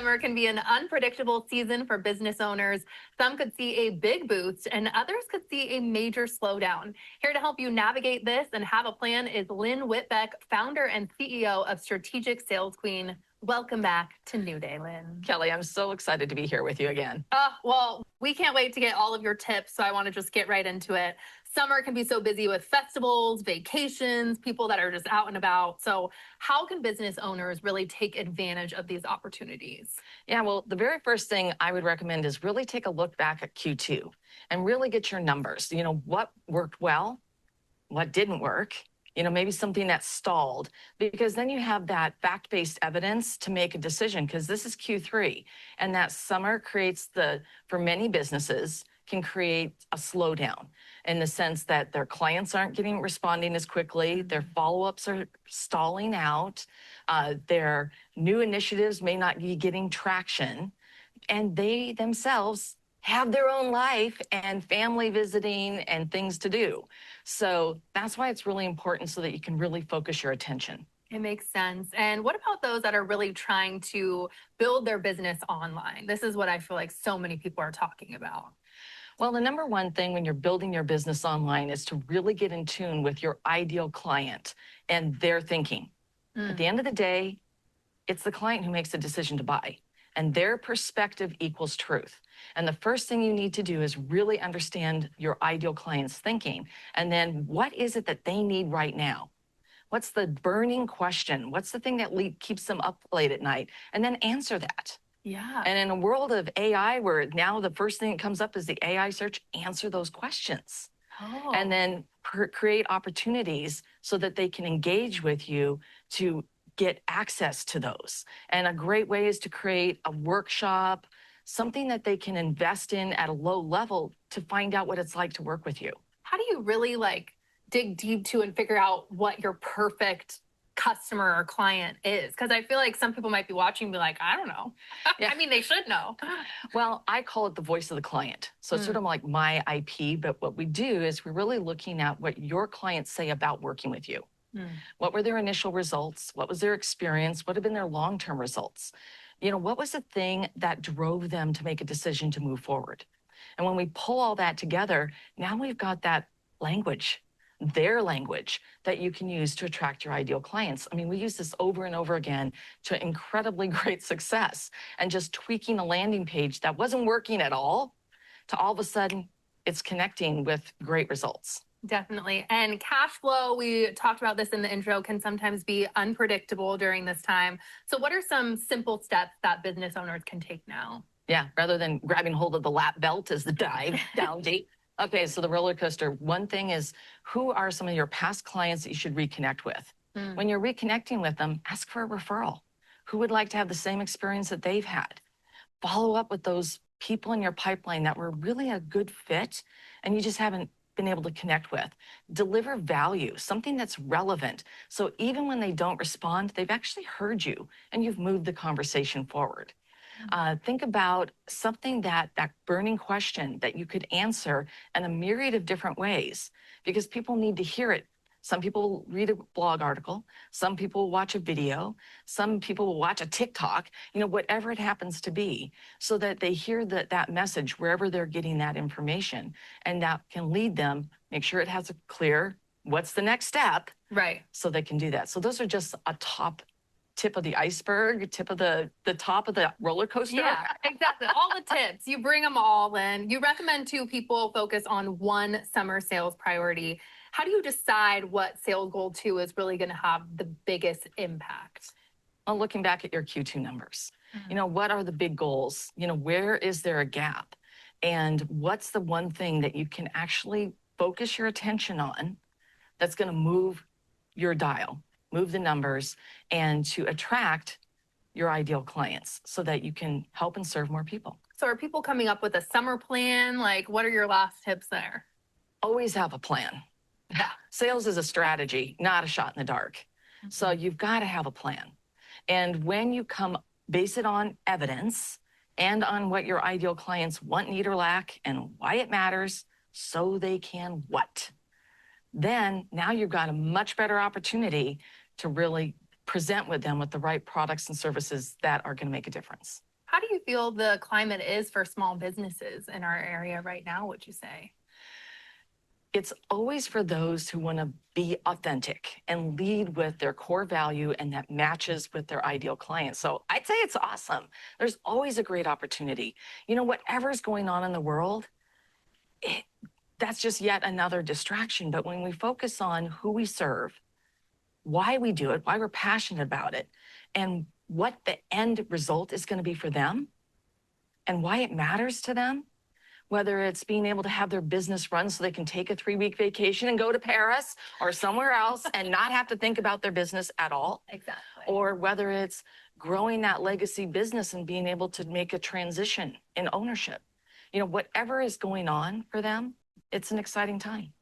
Summer can be an unpredictable season for business owners. Some could see a big boost and others could see a major slowdown. Here to help you navigate this and have a plan is Lynn Whitbeck, founder and CEO of Strategic Sales Queen. Welcome back to New Day, Lynn. Kelly, I'm so excited to be here with you again. Well, we can't wait to get all of your tips, so I want to just get right into it. Summer can be so busy with festivals, vacations, people that are just out and about. So how can business owners really take advantage of these opportunities? Yeah, well, the very first thing I would recommend is really take a look back at Q2 and really get your numbers. You know, what worked well, what didn't work, maybe something that stalled, because then you have that fact-based evidence to make a decision, because this is Q3 and that summer for many businesses, can create a slowdown in the sense that their clients aren't responding as quickly, their follow-ups are stalling out, their new initiatives may not be getting traction, and they themselves have their own life and family visiting and things to do. So that's why it's really important, so that you can really focus your attention. It makes sense. And what about those that are really trying to build their business online? This is what I feel like so many people are talking about. Well, the number one thing when you're building your business online is to really get in tune with your ideal client and their thinking. At the end of the day, it's the client who makes the decision to buy, and their perspective equals truth. And the first thing you need to do is really understand your ideal client's thinking. And then what is it that they need right now? What's the burning question? What's the thing that keeps them up late at night? And then answer that. Yeah. And in a world of AI, where now the first thing that comes up is the AI search, answer those questions. Oh. And then create opportunities so that they can engage with you to get access to those. And a great way is to create a workshop, something that they can invest in at a low level to find out what it's like to work with you. How do you really dig deep to and figure out what your perfect customer or client is? Because I feel like some people might be watching and be like, I don't know. Yeah. I mean, they should know. Well, I call it the voice of the client. So it's sort of like my IP, but what we do is we're really looking at what your clients say about working with you. What were their initial results? What was their experience? What have been their long-term results? What was the thing that drove them to make a decision to move forward? And when we pull all that together, now we've got that language, their language, that you can use to attract your ideal clients. I mean, we use this over and over again to incredibly great success, and just tweaking a landing page that wasn't working at all to all of a sudden it's connecting with great results. Definitely. And cash flow, we talked about this in the intro, can sometimes be unpredictable during this time. So what are some simple steps that business owners can take now? Yeah, rather than grabbing hold of the lap belt as the dive down deep. Okay, so the roller coaster, one thing is, who are some of your past clients that you should reconnect with? When you're reconnecting with them, ask for a referral. Who would like to have the same experience that they've had? Follow up with those people in your pipeline that were really a good fit and you just haven't been able to connect with. Deliver value, something that's relevant. So even when they don't respond, they've actually heard you and you've moved the conversation forward. Think about something that burning question that you could answer in a myriad of different ways, because people need to hear it. Some people read a blog article, some people will watch a video, some people will watch a TikTok, whatever it happens to be, so that they hear that message wherever they're getting that information, and that can lead them, make sure it has a clear, what's the next step, right? So they can do that. So those are just a tip of the iceberg, tip of the top of the roller coaster. Yeah, exactly. All the tips, you bring them all in. You recommend too people focus on one summer sales priority. How do you decide what sales goal 2 is really going to have the biggest impact? Well, looking back at your Q2 numbers, what are the big goals? Where is there a gap? And what's the one thing that you can actually focus your attention on that's going to move your dial, move the numbers, and to attract your ideal clients so that you can help and serve more people. So are people coming up with a summer plan? What are your last tips there? Always have a plan. Yeah. Sales is a strategy, not a shot in the dark. So you've got to have a plan. And when you base it on evidence and on what your ideal clients want, need, or lack, and why it matters, so they can what? Then now you've got a much better opportunity to really present with them with the right products and services that are going to make a difference. feel the climate is for small businesses in our area right now, would you say? It's always for those who want to be authentic and lead with their core value and that matches with their ideal client. So I'd say it's awesome. There's always a great opportunity. You know, whatever's going on in the world, that's just yet another distraction. But when we focus on who we serve, why we do it, why we're passionate about it, and what the end result is going to be for them and why it matters to them, whether it's being able to have their business run so they can take a 3-week vacation and go to Paris or somewhere else and not have to think about their business at all. Exactly. Or whether it's growing that legacy business and being able to make a transition in ownership. You know, whatever is going on for them, it's an exciting time.